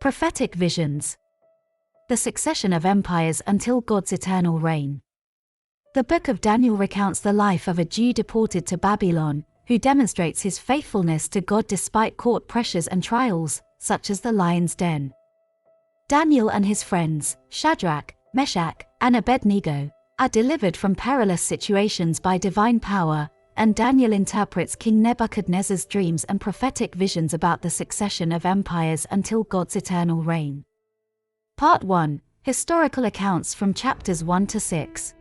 Prophetic Visions. The succession of empires until God's eternal reign. The book of Daniel recounts the life of a Jew deported to Babylon, who demonstrates his faithfulness to God despite court pressures and trials, such as the lion's den. Daniel and his friends, Shadrach, Meshach, and Abednego, are delivered from perilous situations by divine power, and Daniel interprets King Nebuchadnezzar's dreams and prophetic visions about the succession of empires until God's eternal reign. Part 1. Historical accounts from chapters 1 to 6.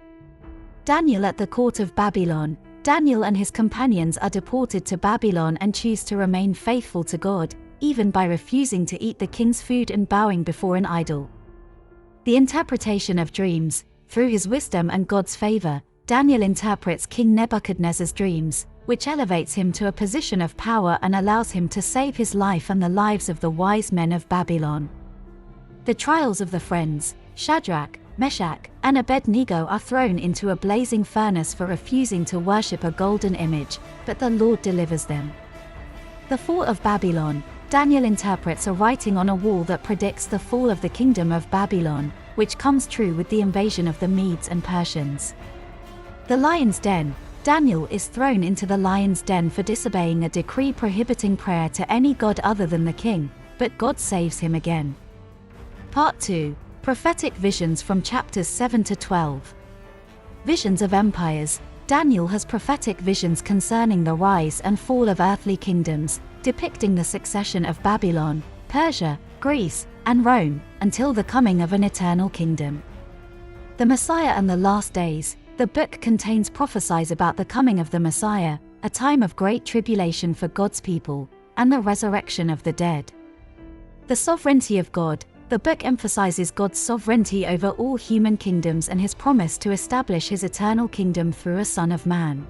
Daniel at the court of Babylon. Daniel and his companions are deported to Babylon and choose to remain faithful to God, even by refusing to eat the king's food and bowing before an idol. The interpretation of dreams. Through his wisdom and God's favor, Daniel interprets King Nebuchadnezzar's dreams, which elevates him to a position of power and allows him to save his life and the lives of the wise men of Babylon. The trials of the friends, Shadrach, Meshach, and Abednego, are thrown into a blazing furnace for refusing to worship a golden image, but the Lord delivers them. The fall of Babylon. Daniel interprets a writing on a wall that predicts the fall of the kingdom of Babylon, which comes true with the invasion of the Medes and Persians. The lion's den. Daniel is thrown into the lion's den for disobeying a decree prohibiting prayer to any god other than the king, but God saves him again. Part 2. Prophetic Visions from chapters 7 to 12. Visions of empires. Daniel has prophetic visions concerning the rise and fall of earthly kingdoms, depicting the succession of Babylon, Persia, Greece, and Rome, until the coming of an eternal kingdom. The Messiah and the Last Days. The book contains prophecies about the coming of the Messiah, a time of great tribulation for God's people, and the resurrection of the dead. The sovereignty of God. The book emphasizes God's sovereignty over all human kingdoms and his promise to establish his eternal kingdom through a Son of Man.